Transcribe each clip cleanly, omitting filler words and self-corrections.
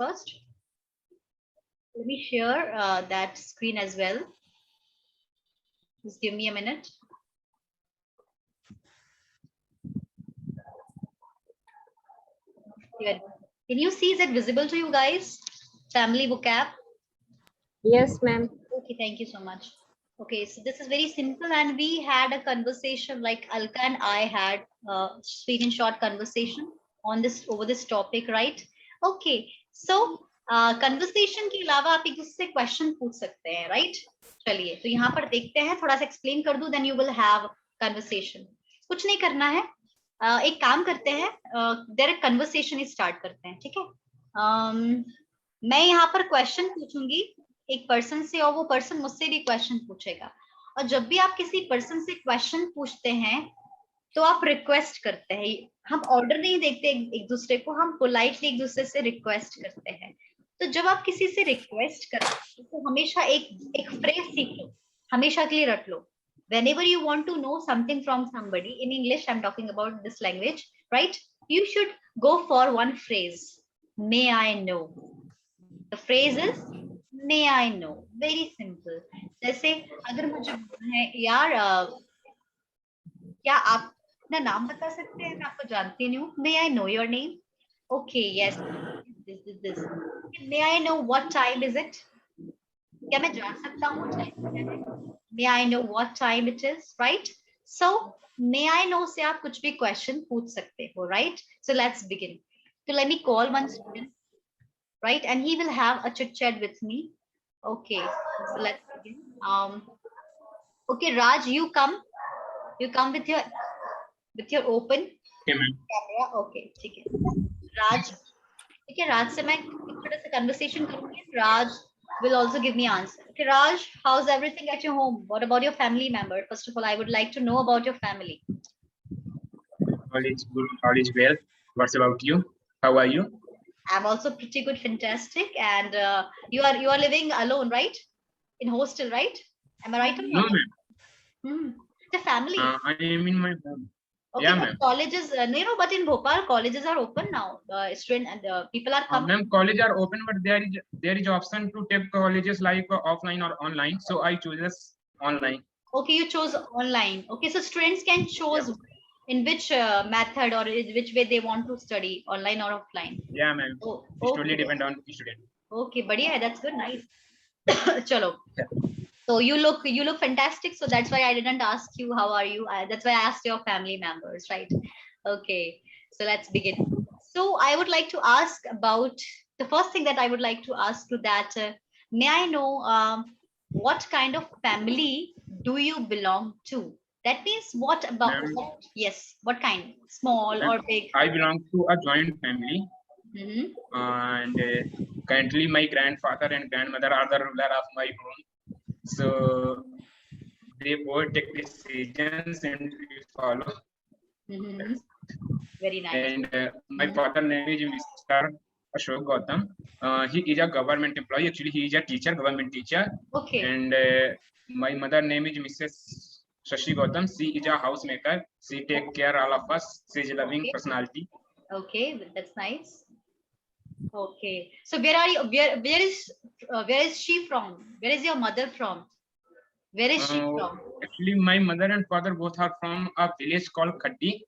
first. Let me share that screen as well. Just give me a minute. Good. Can you see, is it visible to you guys? Family vocab? Yes, ma'am. Okay, thank you so much. Okay, so this is very simple, and we had a conversation, like Alka and I had a sweet and short conversation on this over this topic, right? Okay, so conversation के अलावा आप एक दूसरे से question पूछ सकते हैं, right? चलिए, तो यहाँ पर देखते हैं, थोड़ा सा एक्सप्लेन कर दूं, then you will have conversation. कुछ नहीं करना है, एक काम करते हैं, डायरेक्ट कन्वर्सेशन स्टार्ट करते हैं, ठीक है? मैं यहाँ पर क्वेश्चन पूछूंगी एक पर्सन से, और वो पर्सन मुझसे भी क्वेश्चन पूछेगा। और जब भी आप किसी पर्सन से क्वेश्चन पूछते हैं तो आप रिक्वेस्ट करते हैं, हम ऑर्डर नहीं देखते एक दूसरे को, हम पोलाइटली एक दूसरे से रिक्वेस्ट करते हैं। तो जब आप किसी से रिक्वेस्ट करते हैं तो हमेशा एक फ्रेज सीख लो, हमेशा के लिए रट लो। Whenever you want to know something from somebody, in English I'm talking about this language, right? You should go for one phrase, may I know. The phrase is may I know. Very simple. जैसे अगर मुझे बोलना है यार क्या आप अपना नाम बता सकते हैं, मैं आपको जानती नहीं हूँ, may I know your name? Okay, yes, this. May I know what time is it? क्या मैं जान सकता हूँ time क्या है? May I know what time it is, right? So may I know से आप कुछ भी question पूछ सकते हो, right? So let's begin. So let me call one student, right? And he will have a chit chat with me. Okay, so let's begin. Okay, Raj, you come with your open camera. Okay, ठीक है. Raj, ठीक है, Raj से मैं थोड़ा सा conversation करूँगी. Raj will also give me answer. Okay, Raj, how's everything at your home? What about your family member? First of all, I would like to know about your family. All is good, all is well. What's about you? How are you? I'm also pretty good, fantastic. And you are living alone, right? In hostel, right? Am I right or No, not? ma'am. The family. I am in my home. Okay, Yeah, but ma'am. colleges, but in Bhopal, colleges are open now. Student and people are coming. Ma'am, colleges are open, but there is option to take colleges like offline or online. So I choose online. Okay, you chose online. Okay, so students can choose in which method or in which way they want to study, online or offline. Yeah, ma'am. Oh, It okay. totally depend on the student. Okay, badhiya, that's good, nice. Chalo. So you look fantastic. So that's why I didn't ask you how are you. That's why I asked your family members, right? Okay, so let's begin. So I would like to ask about the first thing that I would like to ask you that may I know what kind of family do you belong to? That means what about yes, what kind? Small or big? I belong to a joint family. And currently my grandfather and grandmother are the ruler of my home. So they both take decisions and we follow. Very nice. And my father name is Mr. Ashok Gautam. He is a government employee. Actually, he is a teacher, government teacher. Okay. And my mother name is Mrs. Shashi Gautam. She is a housemaker. She take care all of us. She is a loving personality. Okay, that's nice. Okay, so where are you? Where is she from? Where is your mother from? Where is she from? Actually, my mother and father both are from a village called Khatti.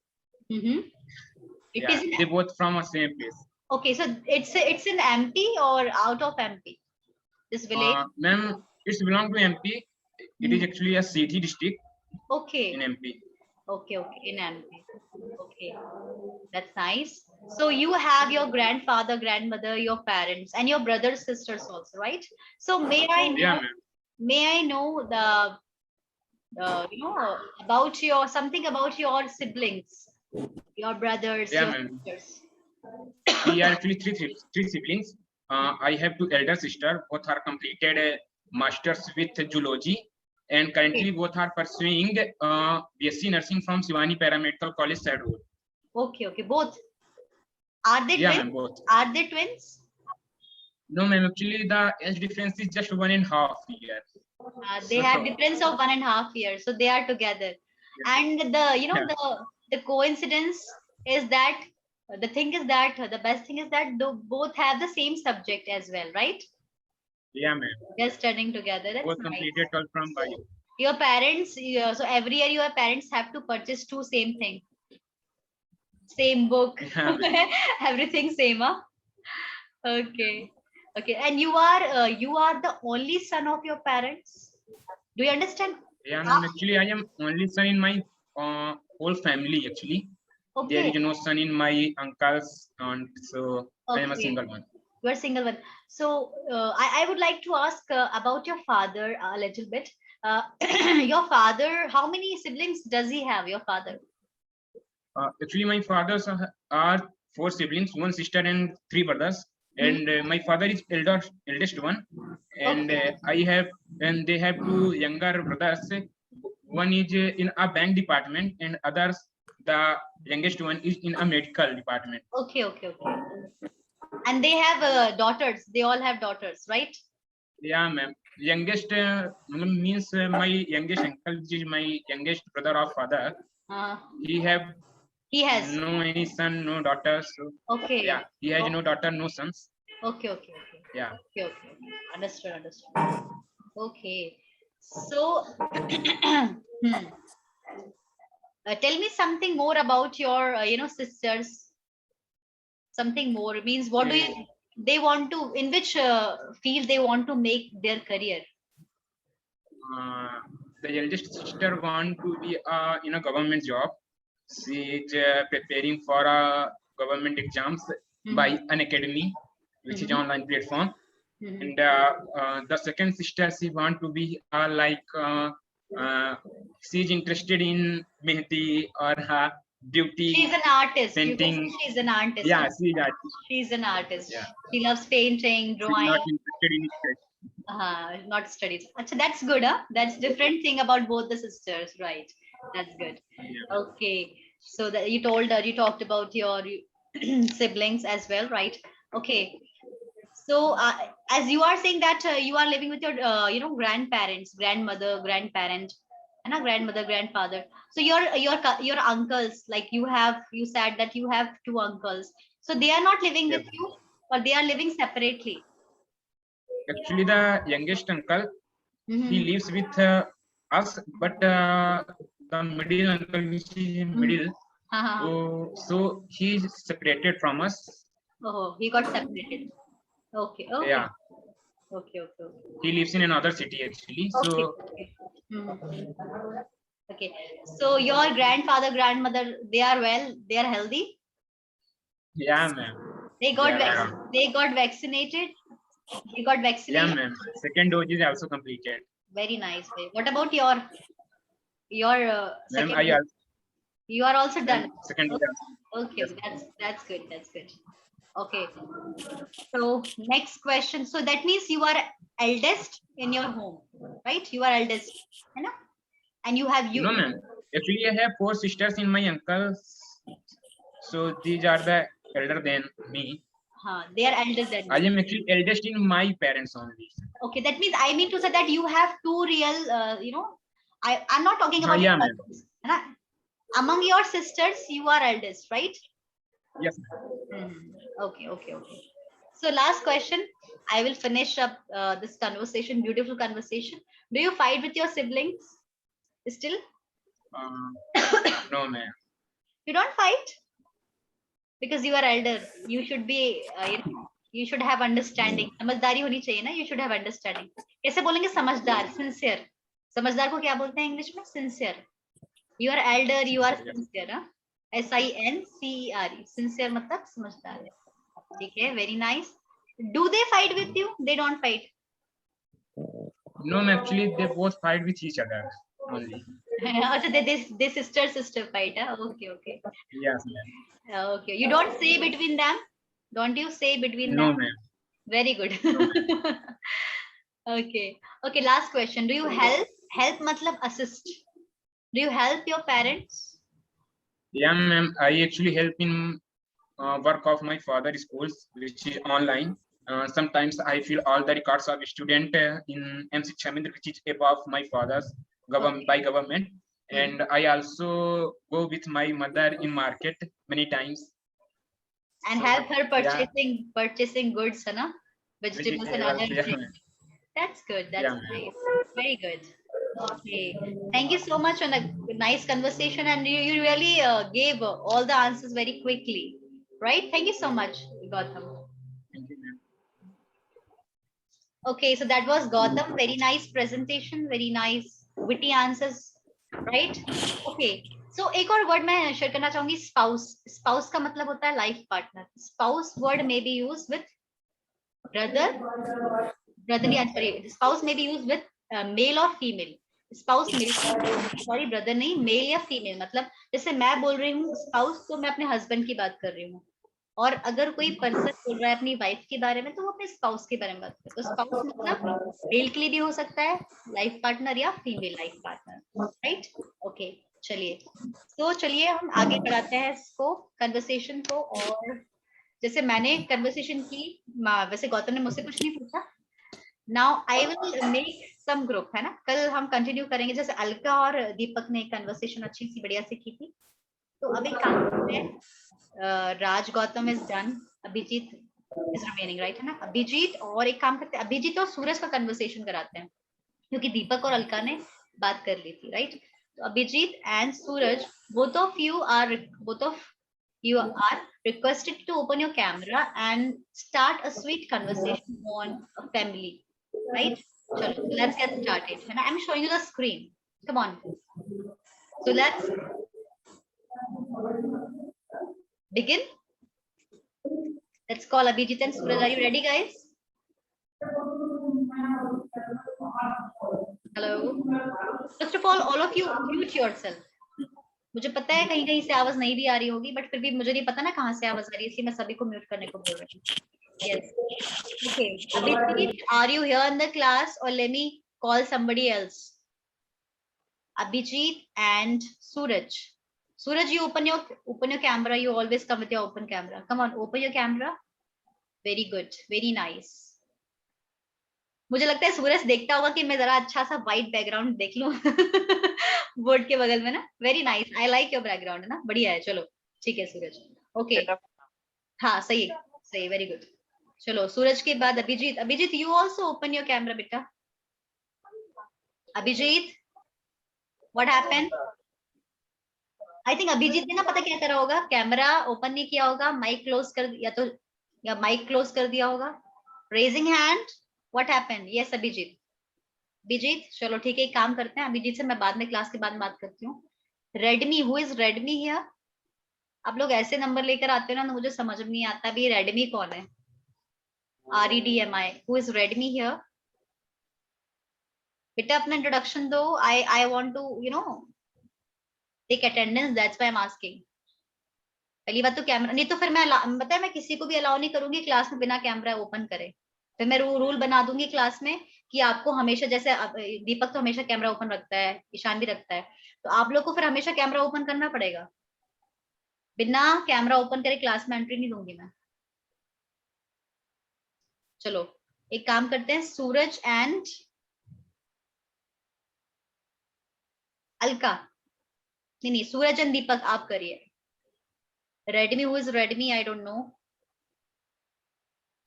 They both from a same place. Okay, so it's in MP or out of MP? This village? Ma'am, it's belong to MP. It is actually a city district. Okay. In MP. Okay, in MP. Okay, that's nice. So you have your grandfather, grandmother, your parents, and your brothers, sisters also, right? So may I know? Yeah, ma'am. May I know about something about your siblings, your brothers, your sisters? We are actually three siblings. I have two elder sisters. Both are completed masters with zoology, and currently both are pursuing BSc nursing from Shivani Paramedical College, Sad Road. Okay, both. Are they twins? Ma'am, both. Are they twins? No, ma'am. Actually, the age difference is just 1.5 years. They have difference of 1.5 years, so they are together. And the coincidence is that the thing is that the best thing is that both have the same subject as well, right? Yeah, ma'am. They're studying together. That's Both nice. completed 12 from bio. Your parents, so every year your parents have to purchase two same thing, same book, Yeah, ma'am. everything same, huh? Okay, okay. And you are the only son of your parents. Do you understand? Yeah, ma'am. Actually, I am only son in my whole family. Actually, there Okay, is no son in my uncle's aunt, so I am a okay. single one. You are single one. So I would like to ask about your father a little bit. Your father, how many siblings does he have? Your father? Actually, my fathers are four siblings, one sister and three brothers. And my father is eldest one, and Okay. they have two younger brothers. One is in a bank department, and others, the youngest one is in a medical department. Okay, okay, okay. And they have daughters. They all have daughters, right? Yeah, ma'am. Youngest means my youngest uncle, which is my youngest brother of father. Uh, He have he has. no any son, no daughters. So, Okay. yeah, he has no Okay, daughter, no sons. okay, okay, okay. Yeah. Okay, okay. Understood, understood. Okay. So, tell me something more about your, sisters. Something more means what do you? They want to in which field they want to make their career? The eldest sister want to be in a government job. She is preparing for government exams by an academy, which is online platform. Mhm. And the second sister, she want to be she's interested in mehndi or beauty She's an artist. You can say painting. she's an artist. Yeah, Huh? artist. She's an artist. Yeah. She loves painting, She's not drawing, interested in it. not studies. Achha, that's good, huh? That's different thing about both the sisters, right? That's good. Yeah. Okay. So that you talked about your siblings as well, right? Okay. So as you are saying that you are living with your, grandparents, grandmother, grandparent, and a grandmother, grandfather. So your uncles, like you said that you have two uncles. So they are not living Yeah. with you, or they are living separately. Actually, the youngest uncle, he Mhm. lives with us, but the middle uncle, which is in Mhm. middle, Uh-huh. so he is separated from us. Oh, he got separated. Okay, okay, Yeah, okay, okay, okay. he lives in another city actually. Okay, So okay. Mhm. Okay. So your grandfather, grandmother, they are well, they are healthy. yeah, ma'am. They got Yeah, they got vaccinated. They got yeah, vaccination. ma'am. Second dose is also completed. Very nice. What about your Ma'am, second dose? You are also done. second dose. Okay, Yes. okay, that's good. That's good. Okay. So next question. So that means you are eldest in your home, right? You are eldest, you know? And you have No, you. ma'am. Actually, I have four sisters in my uncles. So these are the elder than me. They are elder than I you. am actually eldest in my parents only. Okay, that means I mean to say that you have two real, I'm not talking about your Yeah, ma'am. cousins. है ना? Among your sisters, you are eldest, right? Yes, ma'am. Okay, okay, okay. So last question. I will finish up this conversation, beautiful conversation. Do you fight with your siblings still? No, ma'am. You don't fight because you are elder. You should be, you should have understanding. समझदारी होनी चाहिए ना. You should have understanding. कैसे बोलेंगे समझदार? Sincere. समझदार को क्या बोलते हैं इंग्लिश में? Sincere. You are elder. You are sincere. Huh? SINCERE. Sincere मतलब समझदार है. ठीक है. Very nice. Do they fight with you? They don't fight. No, ma'am. Actually, they both fight with each other only. Also, they sister fight. Huh? Okay, okay. Yes, ma'am. Okay. You don't say between them. Don't you say between No, them? ma'am. Very good. No, ma'am. Okay. Okay. Last question. Do you help? Help matlab assist. Do you help your parents? Yeah, ma'am. I actually help in work of my father's schools, which is online. Sometimes I fill all the records of a student in MC Chamindra, which is above my father's government by government. And I also go with my mother in market many times. and help her purchasing goods, है ना? Vegetables and other Vegetables, yeah, things. That's good. That's yeah. nice. Very good. Okay. Thank you so much on a nice conversation, and you really gave all the answers very quickly, right? Thank you so much, Gautam. Thank you, ma'am. Okay, so that was Gautam. Very nice presentation, very nice witty answers, right? Okay. So एक और word मैं share करना चाहूंगी, spouse. Spouse का मतलब होता है life partner. Spouse word may be used with brother, brotherly, sorry, spouse may be used with male or female. Spouse male, sorry brother नहीं, male या female. मतलब जैसे मैं बोल रही हूँ spouse, तो मैं अपने husband की बात कर रही हूँ. और अगर कोई पर्सन बोल रहा है अपनी वाइफ के बारे में, तो वो अपने स्पाउस के बारे में बात करते हैं. तो स्पाउस मतलब मेल के लिए भी हो सकता है, लाइफ पार्टनर या female life partner, right? Okay, चलिए. तो चलिए हम आगे बढ़ाते हैं इसको, कन्वर्सेशन को. और जैसे मैंने कन्वर्सेशन की, वैसे गौतम ने मुझसे कुछ नहीं पूछा. Now I will make some group, है ना? कल हम कंटिन्यू करेंगे. जैसे अलका और दीपक ने कन्वर्सेशन अच्छी सी बढ़िया से की थी, तो अभी काम करते हैं. Raj Gautam is done, Abhijeet is remaining, right, है ना? अभिजीत, और एक काम करते हैं, अभिजीत और सूरज का कन्वर्सेशन कराते हैं, क्योंकि दीपक और अलका ने बात कर ली थी, राइट? तो Abhijeet and Suraj, both of you are requested to open your camera and start a sweet conversation on a family, right? Chalo, let's get started, है ना? I'm showing you the screen. Come on. So let's begin. Let's call Abhijit and Suraj. Are you ready, guys? Hello. First of all of you mute yourself. मुझे पता है कहीं कहीं से आवाज नहीं भी आ रही होगी, बट फिर भी मुझे नहीं पता ना कहाँ से आवाज आ रही है, इसलिए मैं सभी को म्यूट करने को बोल रही हूँ. Yes. Okay. Abhijit, are you here in the class, or let me call somebody else? Abhijit and Suraj. Suraj, you open your camera. You always come with your open camera. Come on, open your camera. Very good. Very nice. मुझे लगता है सूरज देखता होगा कि मैं जरा अच्छा सा व्हाइट बैकग्राउंड देख लूं बोर्ड के बगल में ना. Very nice. I like your background, है ना? बढ़िया है. चलो ठीक है सूरज. ओके, हाँ सही सही, वेरी गुड. चलो सूरज के बाद Abhijeet. Abhijeet, you also open your camera बेटा. Abhijeet, what happened? I think Abhijeet ने ना पता क्या करा होगा, कैमरा ओपन नहीं किया होगा, माइक क्लोज कर, या माइक क्लोज कर दिया होगा. Raising hand, what happened? Yes Abhijeet. Abhijeet, चलो ठीक है, एक काम करते हैं, अभिजीत से मैं बाद में क्लास के बाद बात करती हूँ. Redmi, who is Redmi here? आप लोग ऐसे नंबर लेकर आते हो ना, तो मुझे समझ में नहीं आता भी रेडमी कौन है. REDMI, who is Redmi here? बेटा अपना इंट्रोडक्शन दो. I want to take attendance, that's why I am asking. पहली बात तो कैमरा नहीं, तो फिर मैं किसी को भी अलाउ नहीं करूंगी क्लास में बिना कैमरा ओपन करे. फिर मैं रूल बना दूंगी क्लास में कि आपको हमेशा, जैसे दीपक तो हमेशा कैमरा ओपन रखता है, ईशान भी रखता है, तो आप लोग को फिर हमेशा कैमरा ओपन करना पड़ेगा. बिना कैमरा ओपन करे क्लास में एंट्री नहीं दूंगी मैं. चलो एक काम करते हैं, सूरज एंड अलका, नहीं सूरज एंड दीपक आप करिए. Redmi, who is Redmi? I don't know.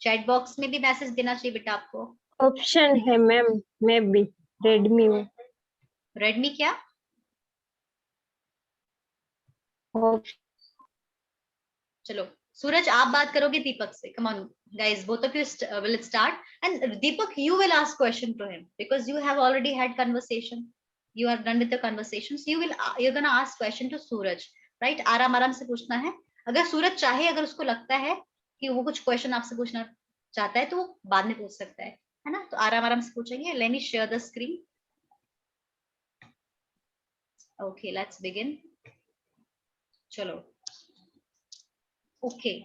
Chat box में भी मैसेज देना चाहिए बेटा आपको. ऑप्शन है मैम, मैं भी रेडमी में. रेडमी क्या? चलो सूरज आप बात करोगे दीपक से. Come on guys, both of you will start, and Deepak, you will ask question to him because you have already had conversation, you are done with the conversation, so you're gonna ask question to Suraj, right? आराम आराम से पूछना है. अगर सूरज चाहे, अगर उसको लगता है कि वो कुछ क्वेश्चन आपसे पूछना चाहता है, तो वो बाद में पूछ सकता है ना? तो आराम आराम से पूछेंगे. Let me share the screen. Okay, let's begin. चलो okay.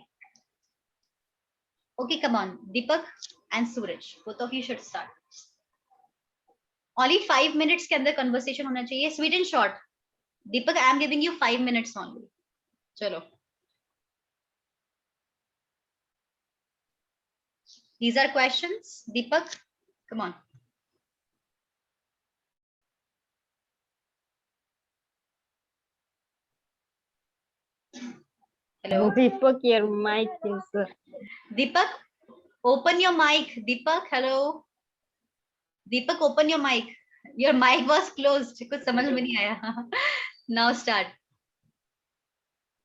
Okay, come on, Deepak and Suraj, both of you should start. Only 5 minutes के अंदर conversation होना चाहिए, sweet and short. Deepak, I am giving you 5 minutes only. चलो. These are questions. Deepak, come on. Hello. Deepak, your mic is. Deepak, open your mic. Deepak, hello. Deepak, open your mic. Your mic was closed. कुछ समझ में नहीं आया. Now start.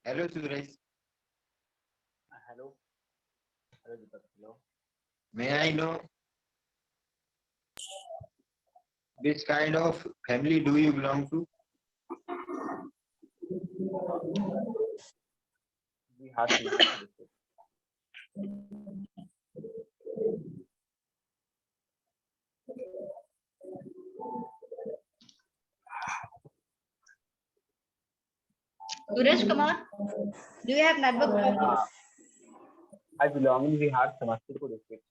Hello, Suraj. Hello. Hello, Deepak. Hello. May I know which kind of family do you belong to? We have to discuss this. Suraj, come on. Do you have network problem? I belong in Bihar, Samastipur district.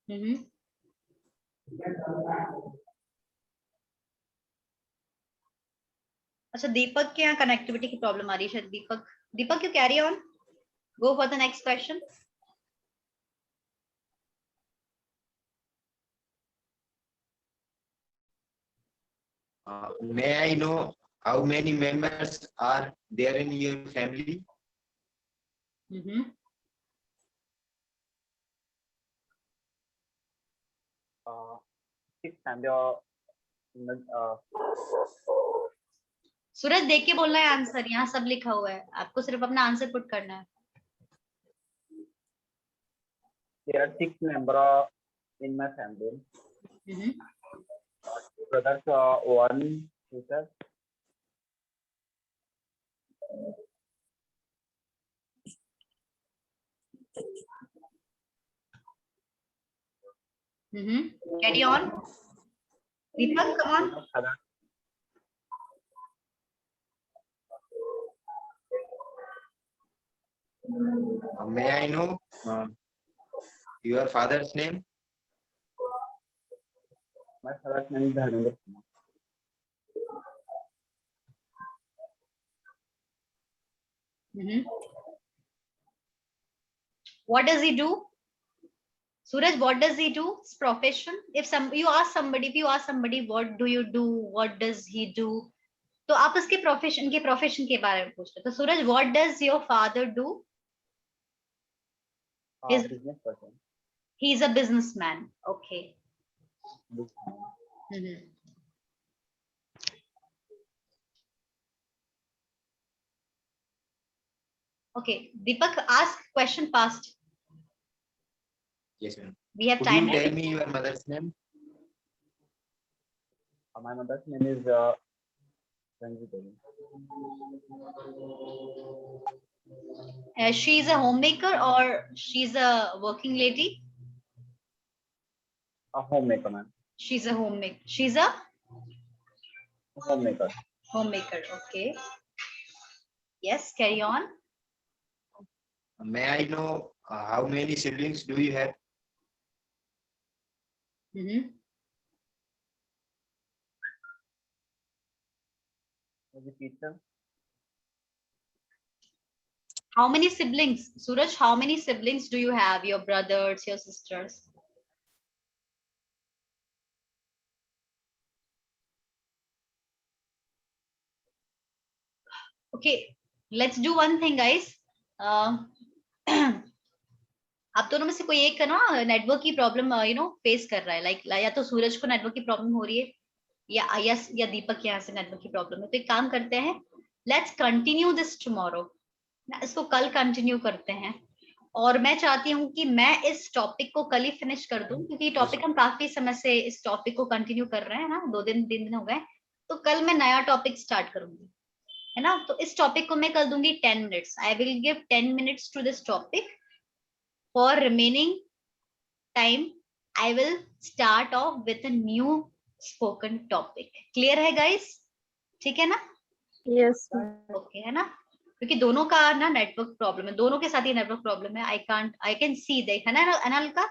Mhm. अच्छा दीपक के यहाँ connectivity की problem आ रही है शायद. Deepak you carry on. Go for the next question. May I know how many members are there in your family? Six family or सूरज देख के बोलना है आंसर. यहाँ सब लिखा हुआ है. आपको सिर्फ अपना आंसर पुट करना है. there are 6 members in my family. Brothers, one sister. Carry on. Deepak, come on. May I know your father's name? My father's name is Dharmendra Kumar. What does he do? Suraj, what does he do? His profession. If you ask somebody, what do you do? What does he do? तो आप उसके profession के बारे में पूछ रहे. तो सूरज, what does your father do? Business person. He is a businessman. Okay. Okay, Deepak, ask question fast. Yes, ma'am. We have Could time. you tell me your mother's name? My mother's name is Ranjit Devi. She is a homemaker or she's a working lady? A homemaker, ma'am. She's a homemaker. She's a Homemaker. homemaker. Okay. Yes, carry on. May I know how many siblings do you have? Repeat, sir. How many siblings? Suraj, how many siblings do you have? Your brothers, your sisters? Okay, let's do one thing, guys. आप दोनों में से कोई एक का ना network की problem face कर रहा है. लाइक या तो सूरज को नेटवर्क की प्रॉब्लम हो रही है या दीपक के यहाँ से नेटवर्क की प्रॉब्लम है. तो एक काम करते हैं, लेट्स कंटिन्यू दिस टुमारो. इसको कल कंटिन्यू करते हैं. और मैं चाहती हूँ कि मैं इस टॉपिक को कल ही फिनिश कर दूं, क्योंकि टॉपिक हम काफी समय से इस टॉपिक को कंटिन्यू कर रहे हैं ना. 2 दिन हो गए. तो कल मैं नया टॉपिक स्टार्ट करूंगी, है ना. तो इस टॉपिक को मैं कर दूंगी 10 minutes. I will give 10 minutes to this topic. For remaining time, I will start off with a new spoken topic. Clear है guys? ठीक है ना? Yes. Okay है ना? क्योंकि दोनों का ना नेटवर्क प्रॉब्लम है. दोनों के साथ ही नेटवर्क प्रॉब्लम है. I can see देख है ना अनल का?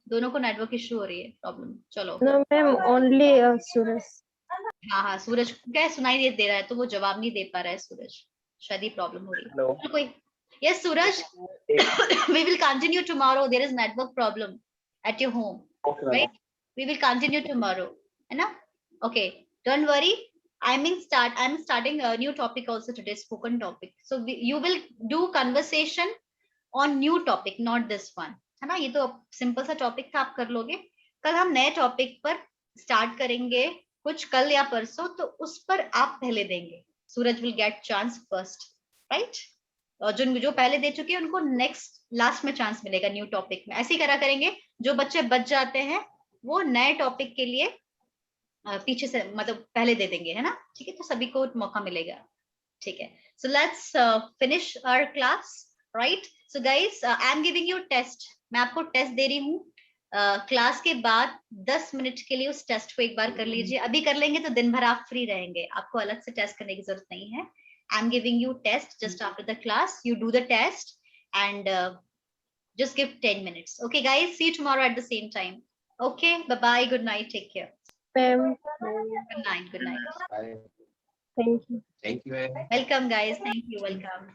दोनों को नेटवर्क इशू हो रही है. प्रॉब्लम. चलो. No, ma'am. Only Suraj. हाँ सूरज क्या सुनाई दे रहा है, तो वो जवाब नहीं दे पा रहा है सूरज. शायद ही प्रॉब्लम हो रही है. Hello. कोई. Yes, Suraj. We will continue tomorrow. There is network problem at your home, Okay, right? We will continue tomorrow, है ना? Okay, don't worry. I'm starting a new topic also today, spoken topic. So you will do conversation on new topic, not this one. है ना, ये तो simple सा topic था, आप कर लोगे. कल हम नए टॉपिक पर स्टार्ट करेंगे, कुछ कल या परसों, तो उस पर आप पहले देंगे. Suraj will get chance first, right. और जो पहले दे चुके हैं उनको नेक्स्ट लास्ट में चांस मिलेगा न्यू टॉपिक में. ऐसे ही करा करेंगे. जो बच्चे बच जाते हैं वो नए टॉपिक के लिए पीछे से मतलब पहले दे देंगे, है ना. ठीक है, तो सभी को मौका मिलेगा. ठीक है. So let's finish our class, right. So guys, I am giving you test. मैं आपको टेस्ट दे रही हूँ. क्लास के बाद 10 मिनट के लिए उस टेस्ट को एक बार कर लीजिए. अभी कर लेंगे तो दिन भर आप फ्री रहेंगे, आपको अलग से टेस्ट करने की जरूरत नहीं है. I am giving you test just after the class. You do the test and just give 10 minutes. Okay guys, see you tomorrow at the same time. Okay, bye bye, good night, take care. Ma'am, Good night, good night. Bye. thank you. Thank you, ma'am. Welcome guys, thank you, welcome.